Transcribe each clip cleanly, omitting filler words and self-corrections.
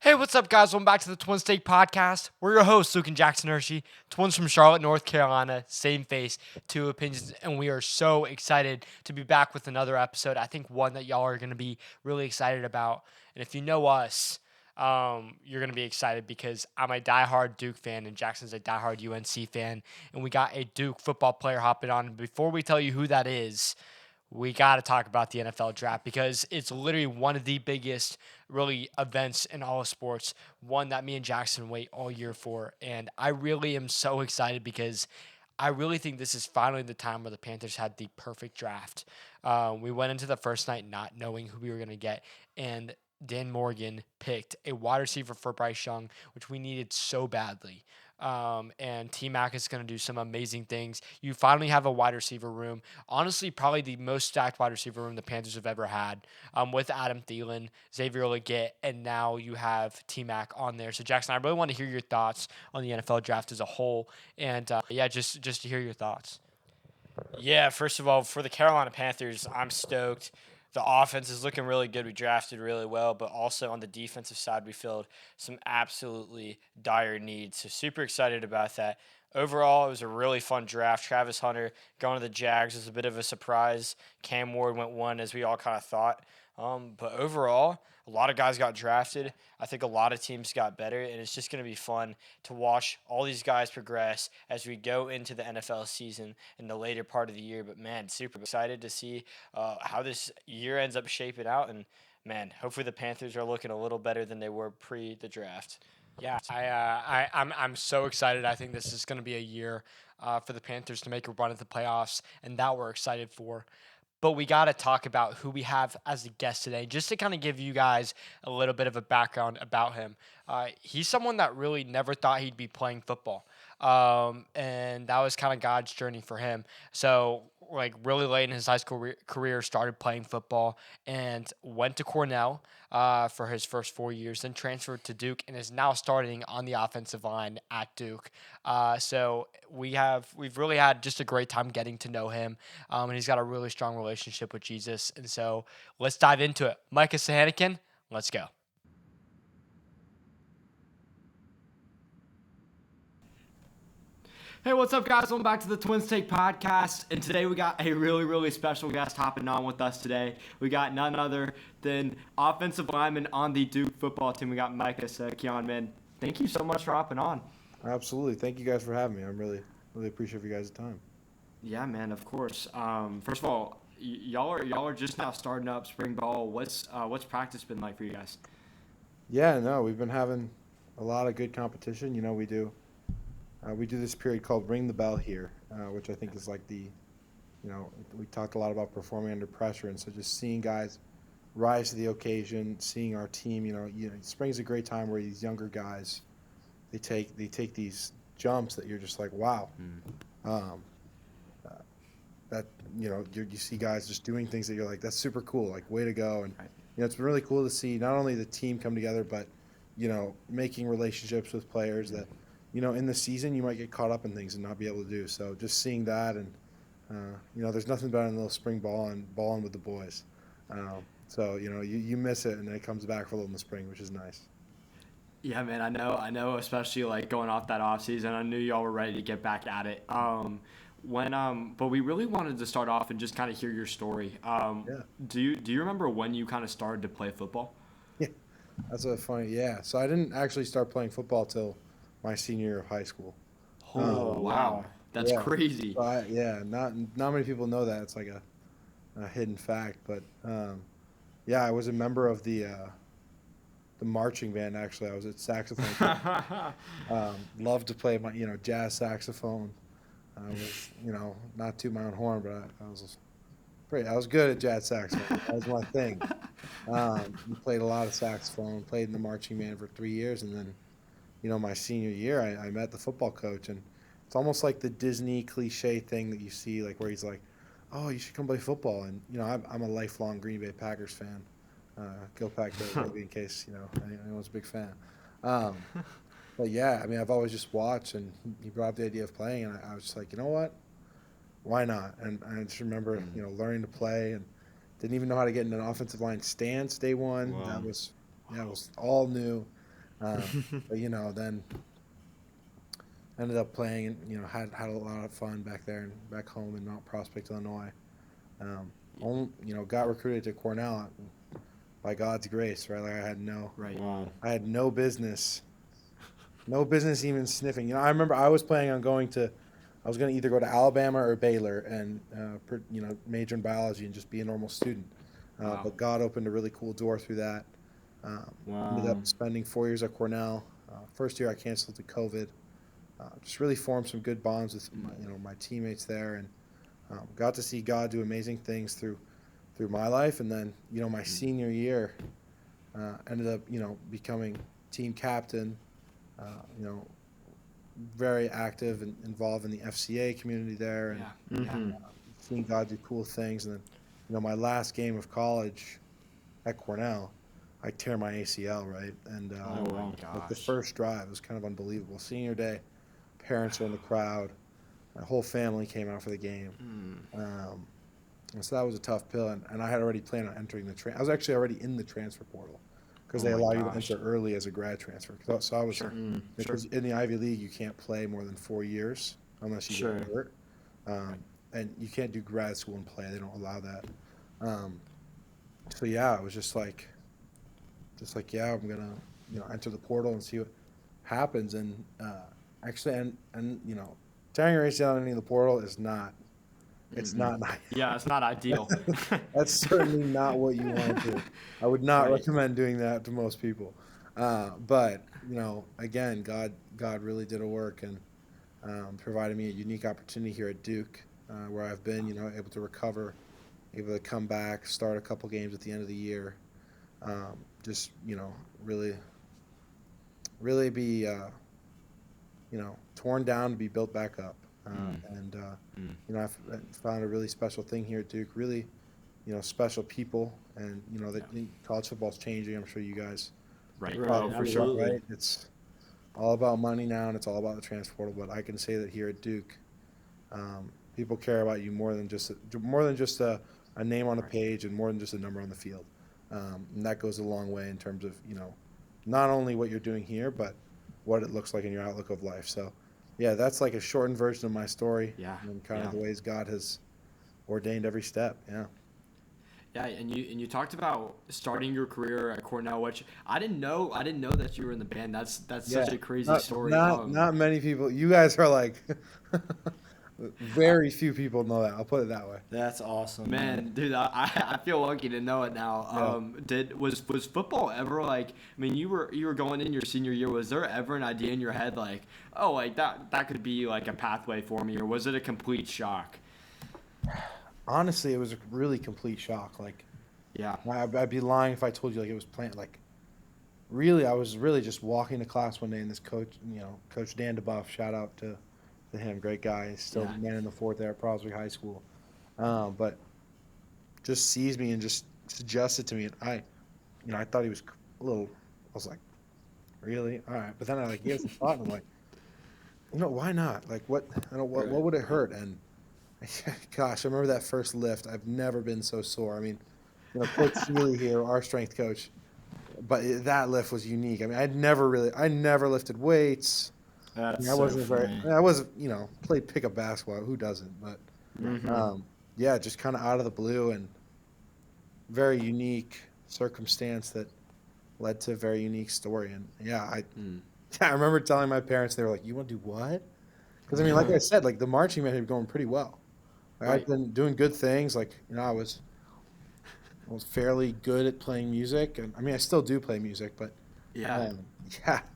Hey, what's up, guys? Welcome back to the Twin State Podcast. We're your hosts, Luke and Jackson Hershey, twins from Charlotte, North Carolina, same face, two opinions, and we are so excited to be back with another episode. I think one that y'all are going to be really excited about. And if you know us, you're going to be excited because I'm a diehard Duke fan and Jackson's a diehard UNC fan, and we got a Duke football player hopping on. Before we tell you who that is, we got to talk about the NFL draft because it's literally one of the biggest really events in all of sports, one that me and Jackson wait all year for. And I really am so excited because I really think this is finally the time where the Panthers had the perfect draft. We went into the first night not knowing who we were going to get, and Dan Morgan picked a wide receiver for Bryce Young, which we needed so badly. And T Mac is going to do some amazing things. You finally have a wide receiver room. Honestly, probably the most stacked wide receiver room the Panthers have ever had, with Adam Thielen, Xavier Leggett, and now you have T Mac on there. So, Jackson, I really want to hear your thoughts on the NFL draft as a whole. And just to hear your thoughts. Yeah, first of all, for the Carolina Panthers, I'm stoked. The offense is looking really good. We drafted really well, but also on the defensive side, we filled some absolutely dire needs. So super excited about that. Overall, it was a really fun draft. Travis Hunter going to the Jags was a bit of a surprise. Cam Ward went one, as we all kind of thought. But overall, a lot of guys got drafted. I think a lot of teams got better, and it's just going to be fun to watch all these guys progress as we go into the NFL season in the later part of the year. But man, super excited to see how this year ends up shaping out, and man, hopefully the Panthers are looking a little better than they were pre the draft. Yeah, I'm so excited. I think this is going to be a year for the Panthers to make a run at the playoffs, and that we're excited for. But we got to talk about who we have as a guest today, just to kind of give you guys a little bit of a background about him. He's someone that really never thought he'd be playing football, and that was kind of God's journey for him. So, like really late in his high school career, started playing football and went to Cornell for his first 4 years, then transferred to Duke and is now starting on the offensive line at Duke. So we've really had just a great time getting to know him, and he's got a really strong relationship with Jesus. And so let's dive into it. Micah Sahakian, let's go. Hey, what's up, guys? Welcome back to the Twin State Podcast. And today we got a really, really special guest hopping on with us today. We got none other than offensive lineman on the Duke football team. We got Micah Sahakian, man. Thank you so much for hopping on. Absolutely. Thank you guys for having me. I'm really appreciate you guys' time. Yeah, man, of course. First of all, y'all are just now starting up spring ball. What's practice been like for you guys? Yeah, no, we've been having a lot of good competition. You know, we do this period called Ring the Bell here, which I think is like we talked a lot about performing under pressure, and so just seeing guys rise to the occasion, seeing our team, spring's a great time where these younger guys, they take these jumps that you're just like, wow. That you see guys just doing things that you're like, that's super cool, like way to go. And it's been really cool to see not only the team come together, but making relationships with players that in the season you might get caught up in things and not be able to do. So just seeing that, and there's nothing better than a little spring ball and balling with the boys. So you miss it, and then it comes back for a little in the spring, which is nice. Yeah, man, I know, especially like going off that off season. I knew y'all were ready to get back at it. But we really wanted to start off and just kind of hear your story. Yeah. Do you remember when you kind of started to play football? Yeah, that's a funny. Yeah, so I didn't actually start playing football till my senior year of high school. Oh, wow, that's crazy. So not many people know that. It's like a hidden fact, but I was a member of the marching band. Actually, I was at saxophone. Loved to play my jazz saxophone. I was not toot my own horn, but I was good at jazz saxophone. That was my thing. Played a lot of saxophone. Played in the marching band for 3 years, and then my senior year, I met the football coach, and it's almost like the Disney cliche thing that you see, like where he's like, "Oh, you should come play football." And I'm a lifelong Green Bay Packers fan. Go Pack Go, maybe in case anyone's a big fan. But yeah, I mean, I've always just watched, and he brought up the idea of playing, and I was just like, you know what? Why not? And I just remember, learning to play, and didn't even know how to get in an offensive line stance day one. Wow. That was all new. But then ended up playing and had a lot of fun back there and back home in Mount Prospect, Illinois. Got recruited to Cornell by God's grace, right? Like I had no business even sniffing. I remember I was planning on going to either go to Alabama or Baylor and major in biology and just be a normal student. But God opened a really cool door through that. Ended up spending 4 years at Cornell. First year I canceled to COVID. Just really formed some good bonds with my teammates there, and got to see God do amazing things through my life. And then my senior year, ended up becoming team captain. Very active and involved in the FCA community there, and seeing God do cool things. And then my last game of college at Cornell, I tear my ACL, right? And like the first drive was kind of unbelievable. Senior day, parents were in the crowd. My whole family came out for the game. And so that was a tough pill. And I had already planned on entering I was actually already in the transfer portal because they allow you to enter early as a grad transfer. So I was, because in the Ivy League, you can't play more than 4 years unless you get hurt. And you can't do grad school and play. They don't allow that. So yeah, it was just like, I'm going to, enter the portal and see what happens. And actually, tearing your ACL in the portal is not, it's not nice. Yeah, it's not ideal. That's certainly not what you want to do. I would not recommend doing that to most people. But, again, God really did a work and provided me a unique opportunity here at Duke, where I've been, able to recover, able to come back, start a couple games at the end of the year. Just, really be, torn down to be built back up. I've found a really special thing here at Duke, really, special people. And, college football's changing. I'm sure you guys. Right. Absolutely. Right? It's all about money now, and it's all about the transfer portal. But I can say that here at Duke, people care about you more than just a name on a page and more than just a number on the field. And that goes a long way in terms of, not only what you're doing here, but what it looks like in your outlook of life. So, yeah, that's like a shortened version of my story. Yeah. And kind of the ways God has ordained every step. Yeah. Yeah, and you talked about starting your career at Cornell, which I didn't know that you were in the band. That's such a crazy story. Not many people. You guys are like very few people know that. I'll put it that way. That's awesome, man. Dude, I feel lucky to know it now. Was football ever like? I mean, you were going in your senior year. Was there ever an idea in your head like, oh, like that could be like a pathway for me, or was it a complete shock? Honestly, it was a really complete shock. Like, yeah, I'd be lying if I told you like it was planned. Like, really, I was really just walking to class one day, and this coach, Coach Dan DeBuff, shout out to him, great guy. He's still man in the fort there at Prospect High School, but just sees me and just suggested to me, and I thought he was a little. I was like, really? All right, but then I he has a thought, and I'm like, why not? Like, what? What would it hurt? And gosh, I remember that first lift. I've never been so sore. I mean, Coach Seeley here, our strength coach, but that lift was unique. I mean, I never lifted weights. I played pickup basketball. Who doesn't? But just kind of out of the blue and very unique circumstance that led to a very unique story. And I remember telling my parents, they were like, "You want to do what?" Because I mean, like I said, like the marching band had been going pretty well. I've been doing good things. Like I was fairly good at playing music, and I mean, I still do play music, but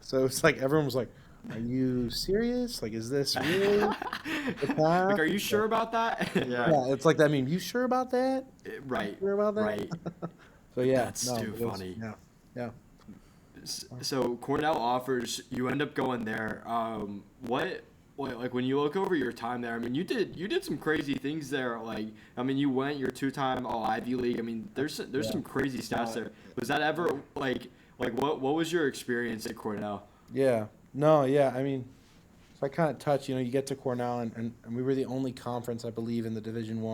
So it's like everyone was like, "Are you serious? Like, is this really the path? Like, are you sure about that?" Yeah, it's like that meme. You sure about that? Right. You sure about that? Right. So yeah, that's too funny. Yeah. So Cornell offers, you end up going there. What like when you look over your time there? I mean, you did some crazy things there. Like, I mean, you went your 2-time All Ivy League. I mean, there's some crazy stats there. Was that ever like what was your experience at Cornell? Yeah. No. Yeah. I mean, so I kind of touched. You get to Cornell, and we were the only conference, I believe, in the Division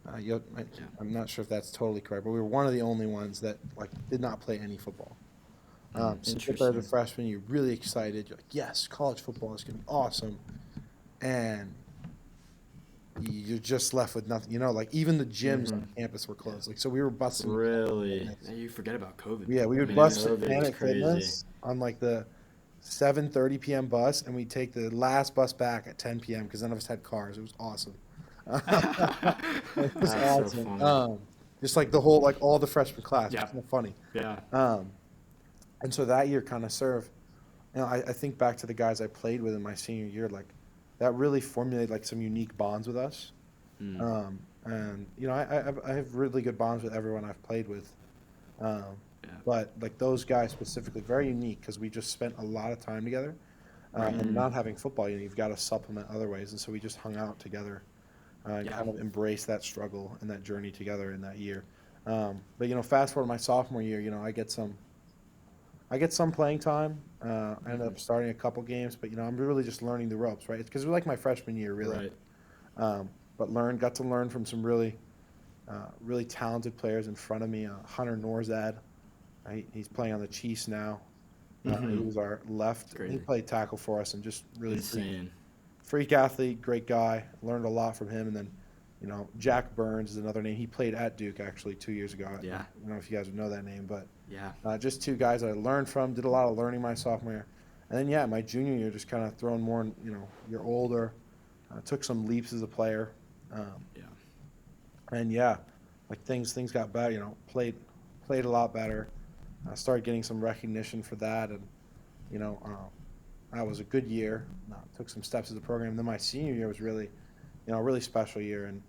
I. I'm not sure if that's totally correct, but we were one of the only ones that did not play any football. So you get there as a freshman, you're really excited. You're like, yes, college football is going to be awesome. And you're just left with nothing. You know, like even the gyms on campus were closed. Like, so we were busting. Really? And you forget about COVID. Yeah, we would bus to Planet Fitness on like the 7:30 p.m. bus, and we'd take the last bus back at 10 p.m. because none of us had cars. It was awesome. It was That's awesome. so funny. Just like the whole, like all the freshman class. Yeah. It's kind of funny. Yeah. And so that year kind of served. You know, I think back to the guys I played with in my senior year, like that really formulated like some unique bonds with us. And you know, I have really good bonds with everyone I've played with. But like those guys specifically, very unique because we just spent a lot of time together. And not having football, you know, you've got to supplement other ways, and so we just hung out together and kind of embraced that struggle and that journey together in that year. But you know, fast forward to my sophomore year, you know, I get some playing time. I ended up starting a couple games, but you know, I'm really just learning the ropes, right? It's because it was like my freshman year, really. But got to learn from some really talented players in front of me. Hunter Norzad, he's playing on the Chiefs now. He was our left. He played tackle for us and just really freak athlete, great guy. Learned a lot from him. And then, you know, Jack Burns is another name. He played at Duke actually 2 years ago. I don't know if you guys would know that name, but just two guys I learned from. Did a lot of learning my sophomore year, and then my junior year just kind of thrown more. You know, you're older. Took some leaps as a player. And like things got better. You know, played a lot better. I started getting some recognition for that, and you know, that was a good year. Took some steps as a program. And then my senior year was really, you know, a really special year, and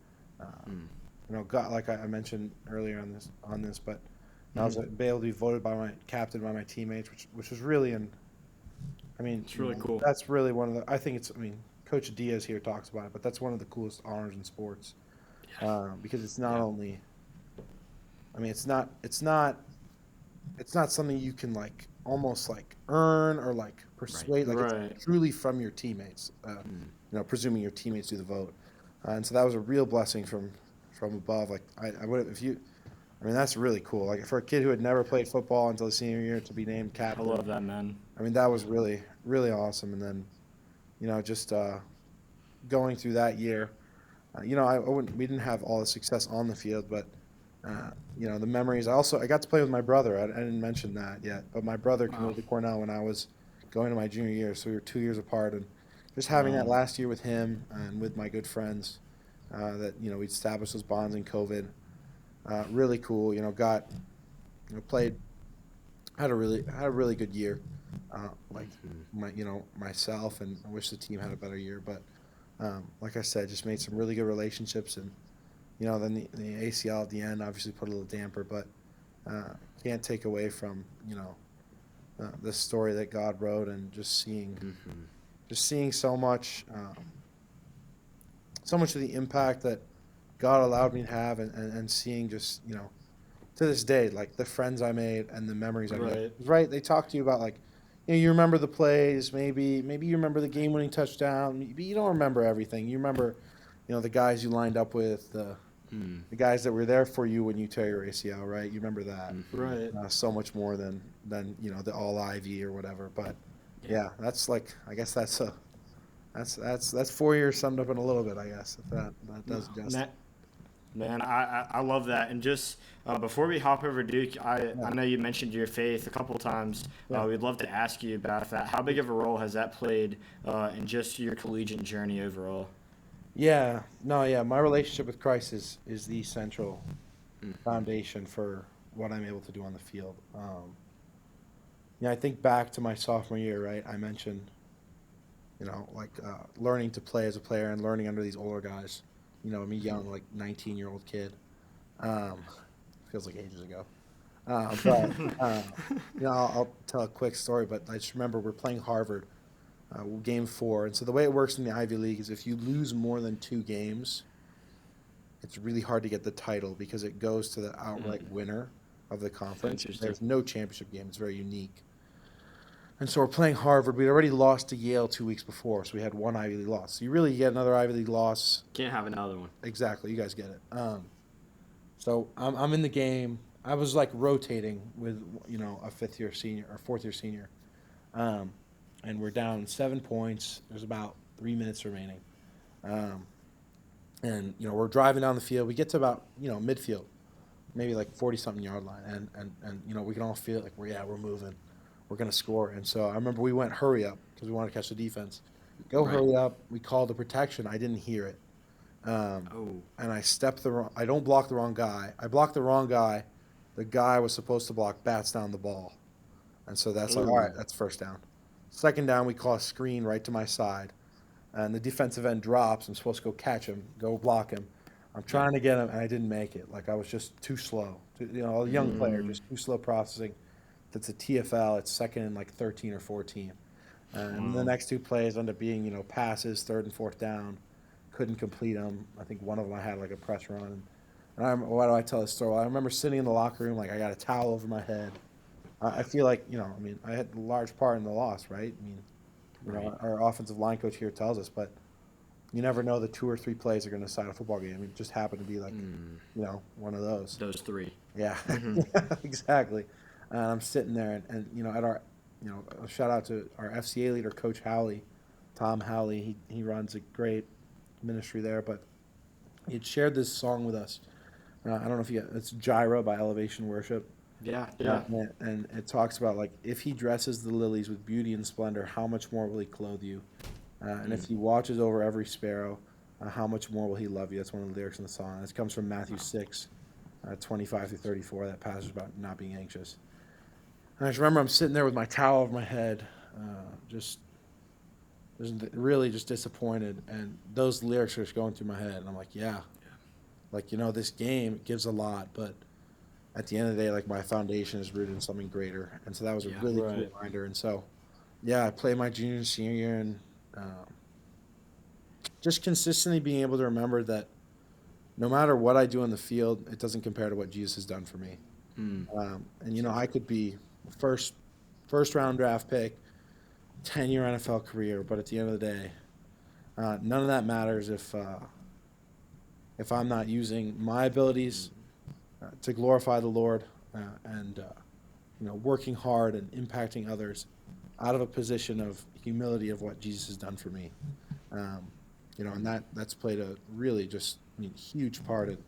you know, got like I mentioned earlier on this, but I was able to be voted by my captain by my teammates, which was really it's really cool. That's really one of the. I think Coach Diaz here talks about it, but that's one of the coolest honors in sports, because it's not only. It's not something you can like almost like earn or like persuade. It's truly from your teammates. You know, presuming your teammates do the vote, and so that was a real blessing from above. Like I would have if you. That's really cool. Like for a kid who had never played football until the senior year to be named captain. I love that, man. That was really, really awesome. And then, you know, just going through that year, you know, we didn't have all the success on the field, but you know, the memories. I got to play with my brother. I didn't mention that yet, but my brother committed to Cornell when I was going to my junior year, so we were 2 years apart. And just having that last year with him and with my good friends, that you know, we established those bonds in COVID. Really cool. You know, played, had a really good year. Like myself, and I wish the team had a better year. But like I said, just made some really good relationships, and you know, then the ACL at the end obviously put a little damper, but can't take away from, you know, the story that God wrote, and just seeing so much of the impact that God allowed me to have, and seeing just, you know, to this day, like the friends I made and the memories I made. Right? They talk to you about, like, you know, you remember the plays, maybe you remember the game-winning touchdown, but you don't remember everything. You remember, you know, the guys you lined up with, the guys that were there for you when you tear your ACL, right? You remember that. Right. So much more than you know, the all Ivy or whatever. But yeah, that's like, I guess that's 4 years summed up in a little bit, I guess, if that does justice. Man, I love that. And just before we hop over Duke, I know you mentioned your faith a couple times. We'd love to ask you about that. How big of a role has that played in just your collegiate journey overall? My relationship with Christ is the central foundation for what I'm able to do on the field. I think back to my sophomore year, right? I mentioned, you know, like learning to play as a player and learning under these older guys. You know, I'm a young, like 19-year-old kid. Feels like ages ago. But you know, I'll tell a quick story. But I just remember we're playing Harvard, game 4, and so the way it works in the Ivy League is if you lose more than 2 games, it's really hard to get the title because it goes to the outright winner of the conference. There's no championship game. It's very unique. And so we're playing Harvard. We'd already lost to Yale 2 weeks before, so we had one Ivy League loss. So you really get another Ivy League loss. Can't have another one. Exactly. You guys get it. So I'm in the game. I was like rotating with a fifth year senior or fourth year senior, and we're down 7 points. There's about 3 minutes remaining, and we're driving down the field. We get to about midfield, maybe like 40-something yard line, and we can all feel it, like we're moving, we're gonna score. And so I remember we went hurry up because we wanted to catch the defense. Hurry up. We called the protection. I didn't hear it. And I don't block the wrong guy. I blocked the wrong guy. The guy was supposed to block bats down the ball. And so that's like, all right, that's first down. Second down, we call a screen right to my side. And the defensive end drops. I'm supposed to go catch him, go block him. I'm trying to get him, and I didn't make it. Like, I was just too slow. A young player, just too slow processing. That's a TFL. It's second and like 13 or 14. And the next two plays end up being, passes, third and fourth down. Couldn't complete them. I think one of them I had like a press run. And why do I tell this story? Well, I remember sitting in the locker room, like I got a towel over my head. I feel like, I had a large part in the loss, right? Our offensive line coach here tells us, but you never know the 2 or 3 plays are going to decide a football game. It just happened to be like, one of those. Those 3. Yeah, exactly. And I'm sitting there, and at our, a shout out to our FCA leader, Coach Howley, Tom Howley. He runs a great ministry there, but he had shared this song with us. I don't know if it's Gyra by Elevation Worship. Yeah. And it talks about, like, if he dresses the lilies with beauty and splendor, how much more will he clothe you? And if he watches over every sparrow, how much more will he love you? That's one of the lyrics in the song. This comes from Matthew 6, 25 through 34, that passage about not being anxious. And I just remember I'm sitting there with my towel over my head, just really just disappointed. And those lyrics are just going through my head. And I'm like, yeah. Like, this game gives a lot, but at the end of the day, like, my foundation is rooted in something greater. And so that was a really cool reminder. And so, I played my junior and senior year, and just consistently being able to remember that no matter what I do in the field, it doesn't compare to what Jesus has done for me. And I could be first round draft pick, 10-year NFL career, but at the end of the day, none of that matters if I'm not using my abilities to glorify the Lord and working hard and impacting others out of a position of humility of what Jesus has done for me. And that's played a really just huge part of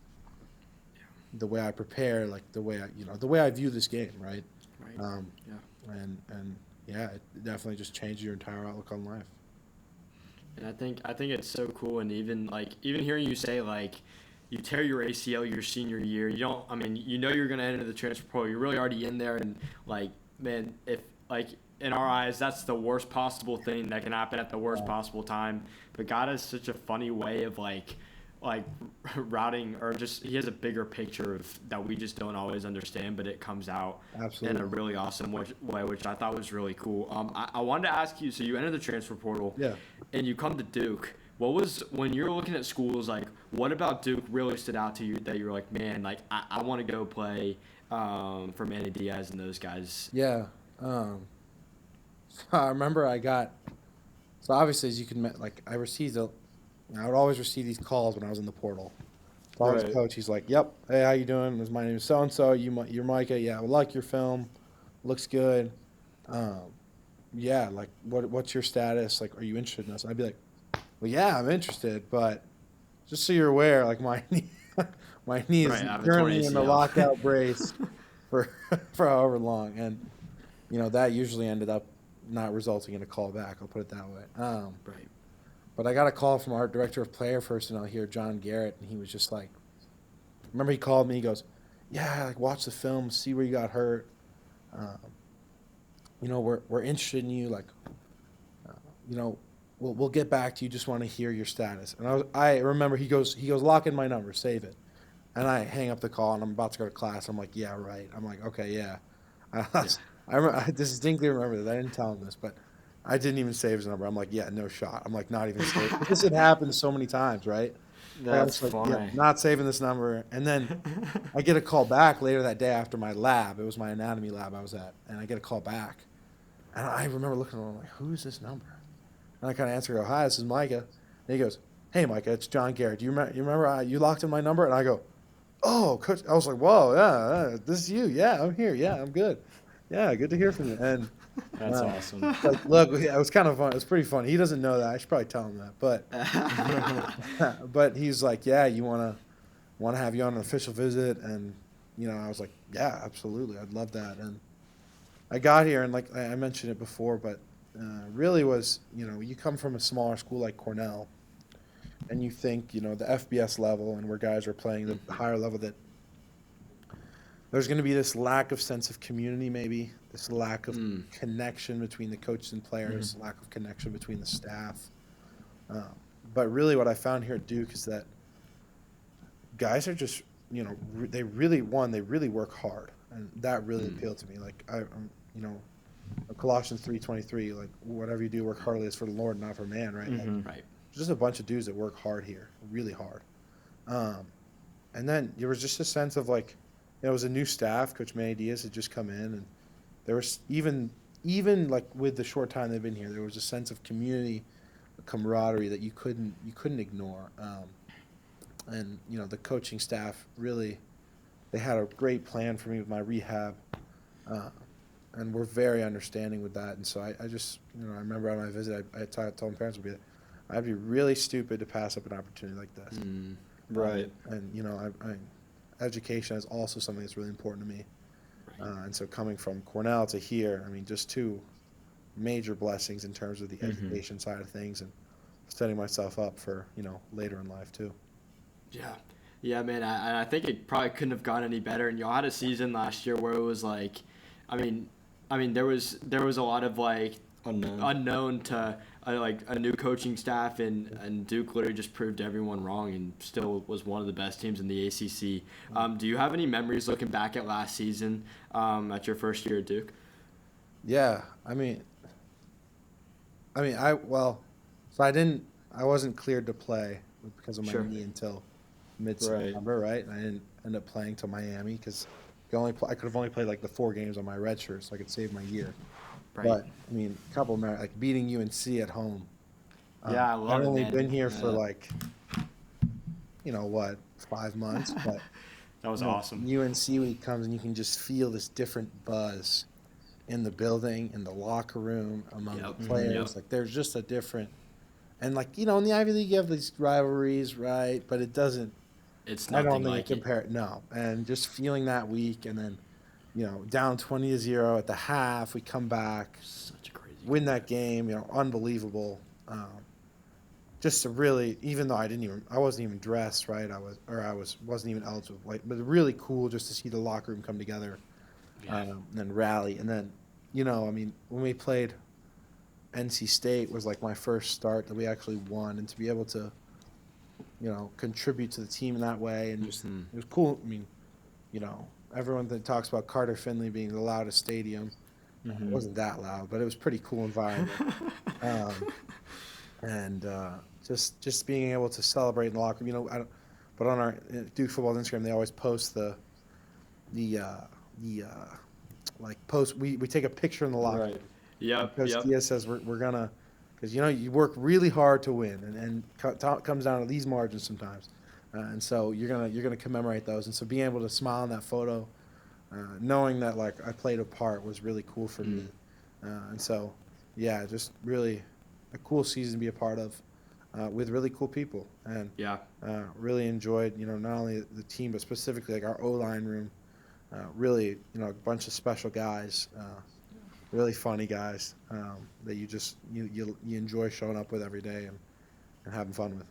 the way I prepare, like the way I view this game, right? And it definitely just changed your entire outlook on life. And I think it's so cool, and even hearing you say, like, you tear your ACL your senior year, you're going to enter the transfer portal, you're really already in there, and, like, man, if, like, in our eyes, that's the worst possible thing that can happen at the worst possible time. But God has such a funny way of, like routing, or just he has a bigger picture of that we just don't always understand, but it comes out in a really awesome way, which I thought was really cool. I wanted to ask you, so you enter the transfer portal, and you come to Duke. What was, when you're looking at schools, like, what about Duke really stood out to you that you're like, man, like, I want to go play for Manny Diaz and those guys? Yeah. I remember so obviously, as you can, like, I would always receive these calls when I was in the portal. So I was a coach. He's like, yep, hey, how you doing? My name is so-and-so. You're Micah. Yeah, I like your film. Looks good. Like, what's your status? Like, are you interested in us? And I'd be like, well, yeah, I'm interested, but just so you're aware, like, my knee is currently in the lockout brace for however long. And, that usually ended up not resulting in a call back. I'll put it that way. But I got a call from our director of player personnel here, John Garrett, and he was just like, remember he called me, he goes, yeah, like, watch the film, see where you got hurt. We're interested in you, like, we'll get back to you, just want to hear your status. And I remember he goes, lock in my number, save it. And I hang up the call, and I'm about to go to class. I'm like, yeah, right. I'm like, okay, yeah. I distinctly remember this. I didn't tell him this, but I didn't even save his number. I'm like, yeah, no shot. I'm like, not even saving. This had happened so many times, right? That's funny. Yeah, not saving this number. And then I get a call back later that day after my lab. It was my anatomy lab I was at. And I get a call back. And I remember looking at him, like, who is this number? And I kind of answer, go, hi, this is Micah. And he goes, hey, Micah, it's John Garrett. Do you remember you locked in my number? And I go, oh, coach, I was like, whoa, yeah, this is you. Yeah, I'm here. Yeah, I'm good. Yeah, good to hear from you. And That's awesome. like, look, it was kind of fun. It was pretty fun. He doesn't know that. I should probably tell him that. But he's like, yeah, you want to have you on an official visit, and I was like, yeah, absolutely, I'd love that. And I got here, and like I mentioned it before, but really was, you come from a smaller school like Cornell, and you think, the FBS level, and where guys are playing the higher level, that there's going to be this lack of sense of community, maybe this lack of connection between the coaches and players, lack of connection between the staff. But really, what I found here at Duke is that guys are just, they really work hard, and that really appealed to me. Like I'm, Colossians 3:23, like whatever you do, work heartily as for the Lord, not for man, right? Like, Right. just a bunch of dudes that work hard here, really hard. And then there was just a sense of like, it was a new staff. Coach Manny Diaz had just come in, and there was even like with the short time they've been here, there was a sense of community, camaraderie that you couldn't ignore. And the coaching staff really, they had a great plan for me with my rehab, and we're very understanding with that. And so I just, I remember on my visit, I told my parents, I'd be really stupid to pass up an opportunity like this. Right. And education is also something that's really important to me. And so coming from Cornell to here, I mean, just two major blessings in terms of the education side of things, and setting myself up for later in life too. Yeah, man. I think it probably couldn't have gone any better. And y'all had a season last year where it was like, I mean, there was a lot of like unknown to like a new coaching staff, and Duke literally just proved everyone wrong and still was one of the best teams in the ACC. Do you have any memories looking back at last season at your first year at Duke? Yeah, I wasn't cleared to play because of my knee until mid-September, right? And I didn't end up playing till Miami because I could have only played like the 4 games on my red shirt, so I could save my year. Right. But a couple of like beating UNC at home. Yeah, I love it. I've only man. been here for like, 5 months, but that was awesome. UNC week comes and you can just feel this different buzz in the building, in the locker room, among the players. Like there's just a different, and like in the Ivy League you have these rivalries, right? But it doesn't. It's nothing I don't think like you compare it. No, and just feeling that week, and then down 20-0 at the half, we come back, such a crazy win that game, unbelievable. Just to really, even though I wasn't even dressed, right? Wasn't even eligible, like, but really cool just to see the locker room come together, and then rally, and then, when we played NC State was like my first start that we actually won, and to be able to, contribute to the team in that way, and just it was cool. Everyone that talks about Carter Finley being the loudest stadium, it wasn't that loud, but it was pretty cool environment. And just being able to celebrate in the locker room, but on our Duke football Instagram, they always post post. We take a picture in the locker room. Right. Yeah. Because Diaz says we're gonna, because you work really hard to win, and comes down to these margins sometimes. And so you're gonna commemorate those, and so being able to smile in that photo, knowing that like I played a part was really cool for me, and so just really a cool season to be a part of, with really cool people, and really enjoyed not only the team but specifically like our O-line room, really a bunch of special guys, really funny guys, that you enjoy showing up with every day and having fun with.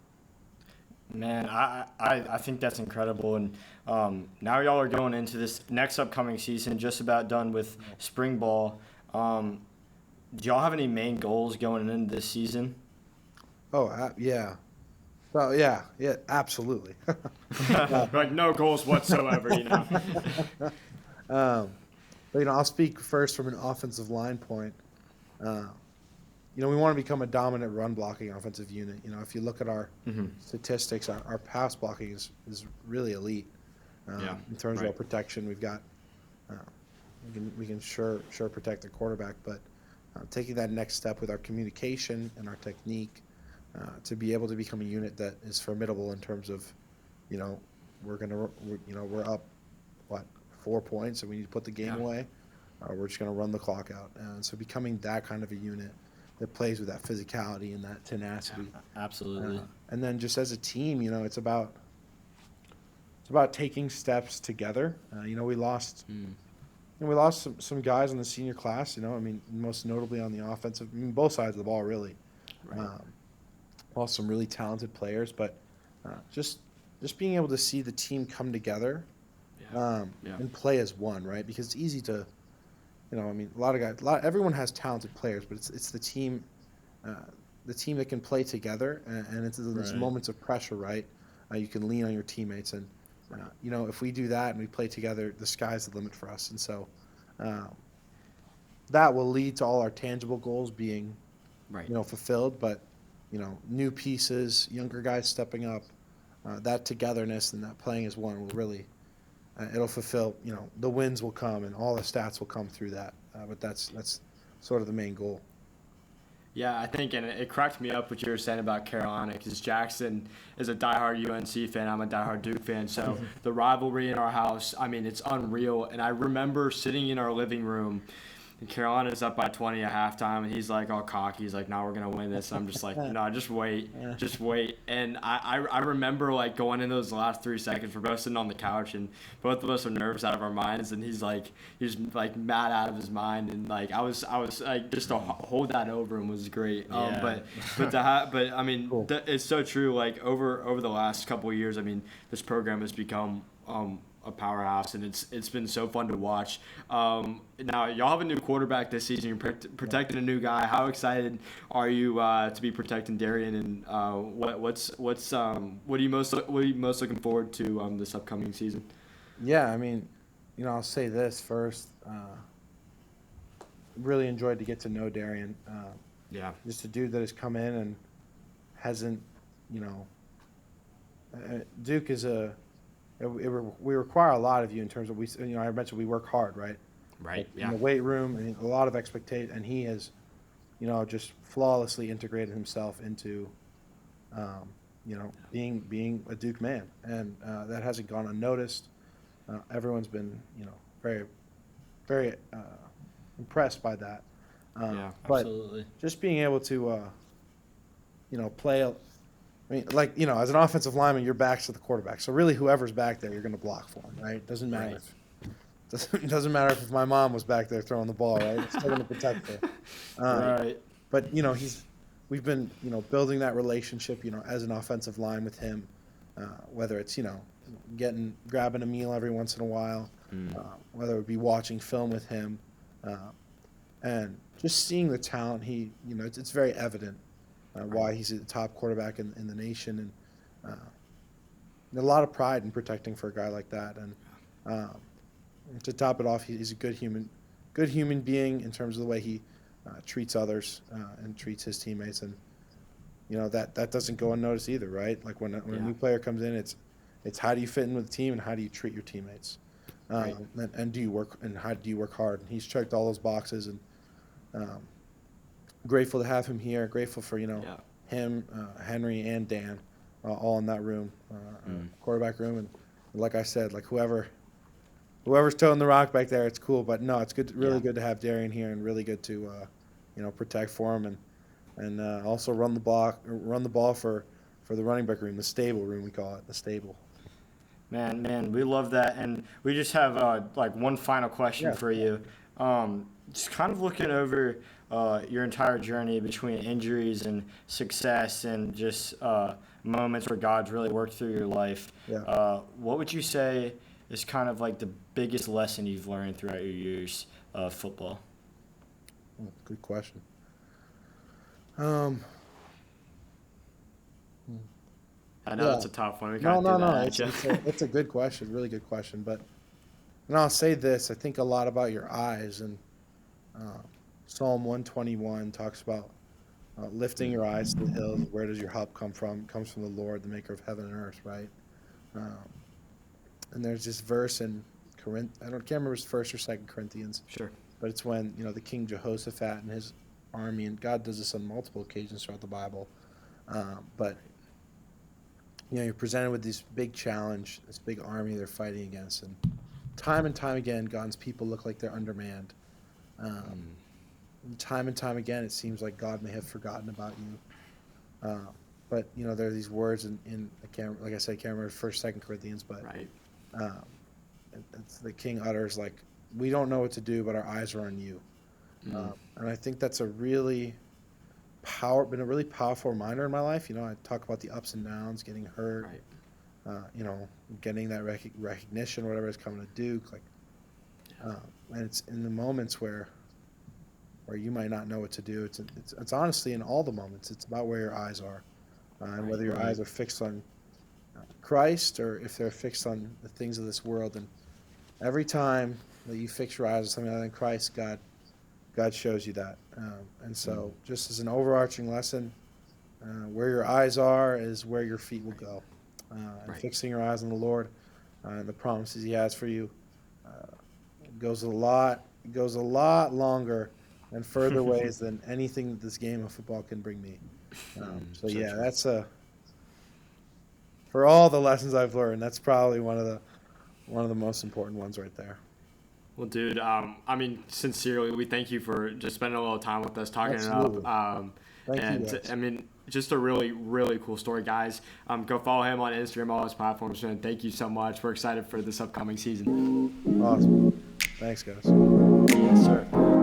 Man, I think that's incredible. And now y'all are going into this next upcoming season, just about done with spring ball. Do y'all have any main goals going into this season? Oh, yeah. Well, yeah, absolutely. Like no goals whatsoever, But, I'll speak first from an offensive line point. We want to become a dominant run blocking offensive unit. If you look at our statistics, our pass blocking is really elite. In terms of our protection, we've got we can sure protect the quarterback, but taking that next step with our communication and our technique, to be able to become a unit that is formidable in terms of we're up, 4 points, and we need to put the game away. We're just going to run the clock out. And so becoming that kind of a unit that plays with that physicality and that tenacity. Absolutely. And then just as a team, it's about taking steps together. We lost some guys in the senior class. Most notably on the offensive, both sides of the ball, really. Right. Lost some really talented players, but just being able to see the team come together and play as one, right? Because it's easy to, everyone has talented players, but it's the team that can play together, and it's those moments of pressure, right? You can lean on your teammates, and if we do that and we play together, the sky's the limit for us. And so that will lead to all our tangible goals being fulfilled. But new pieces, younger guys stepping up, that togetherness and that playing as one will really it'll fulfill. The wins will come and all the stats will come through that. But that's sort of the main goal. Yeah, I think, and it cracked me up what you were saying about Carolina, because Jackson is a diehard UNC fan. I'm a diehard Duke fan. So the rivalry in our house, it's unreal. And I remember sitting in our living room, and Carolina's up by 20 at halftime, and he's like all cocky. He's like, "No, we're gonna win this." And I'm just like, "No, just wait, just wait." And I remember going in those last 3 seconds, we're both sitting on the couch, and both of us are nervous out of our minds, and he's mad out of his mind, and I was like, just to hold that over him was great. But cool. It's so true. Over the last couple of years, this program has become a powerhouse, and it's been so fun to watch. Now y'all have a new quarterback this season. You're protecting a new guy. How excited are you to be protecting Darian? And what are you most looking forward to this upcoming season? Yeah, I'll say this first. Really enjoyed to get to know Darian. Just a dude that has come in and hasn't, Duke is we require a lot of you in terms of I mentioned we work hard, right? Right. In the weight room, and a lot of expectation, and he has, just flawlessly integrated himself into, being a Duke man, and that hasn't gone unnoticed. Everyone's been, very, very impressed by that. But absolutely. just being able to, play. As an offensive lineman, your back's to the quarterback. So really, whoever's back there, you're going to block for him, right? Doesn't matter. Doesn't matter if my mom was back there throwing the ball, right? It's still going to protect her. Right. But we've been building that relationship, as an offensive line with him, whether it's grabbing a meal every once in a while, whether it be watching film with him, and just seeing the talent. It's very evident. Why he's the top quarterback in the nation, and a lot of pride in protecting for a guy like that. And to top it off, he's a good human being in terms of the way he treats others and treats his teammates. And that doesn't go unnoticed either, right? Like when a new player comes in, it's how do you fit in with the team and how do you treat your teammates, and do you work and how do you work hard? And he's checked all those boxes, and grateful to have him here. Grateful for him, Henry, and Dan, all in that room, quarterback room. And like I said, whoever's toting the rock back there, it's cool. But no, it's good, really good to have Darian here, and really good to protect for him, and also run the ball for the running back room, the stable room we call it, the stable. Man, we love that, and we just have one final question for you. Just kind of looking over your entire journey between injuries and success, and just moments where God's really worked through your life. What would you say is kind of the biggest lesson you've learned throughout your years of football? Good question. I know it's a tough one. No. It's a good question, really good question. But I'll say this: I think a lot about your eyes, and Psalm 121 talks about lifting your eyes to the hills. Where does your help come from? It comes from the Lord, the maker of heaven and earth, right? And there's this verse in can't remember if it's 1st or 2nd Corinthians. Sure. But it's when the King Jehoshaphat and his army, and God does this on multiple occasions throughout the Bible. But you're presented with this big challenge, this big army they're fighting against, and time again, God's people look like they're undermanned. Time and time again, it seems like God may have forgotten about you. But there are these words in I can't, like I said, I can't remember 1st, 2nd Corinthians, but Right. it's the King utters like, "We don't know what to do, but our eyes are on you." And I think that's been a really powerful reminder in my life. I talk about the ups and downs, getting hurt, Right. getting that recognition, whatever is coming to Duke, like, and it's in the moments where you might not know what to do. It's honestly in all the moments. It's about where your eyes are, and whether your eyes are fixed on Christ or if they're fixed on the things of this world. And every time that you fix your eyes on something other than Christ, God shows you that. And so, just as an overarching lesson, where your eyes are is where your feet will go. And fixing your eyes on the Lord and the promises He has for you goes a lot longer and further ways than anything that this game of football can bring me. So yeah, true. That's for all the lessons I've learned, that's probably one of the most important ones right there. Well, dude, sincerely, we thank you for just spending a little time with us, talking Absolutely. it up. Thank you, guys. Just a really, really cool story, guys. Go follow him on Instagram, all his platforms, and thank you so much. We're excited for this upcoming season. Awesome. Thanks, guys. Yes, sir.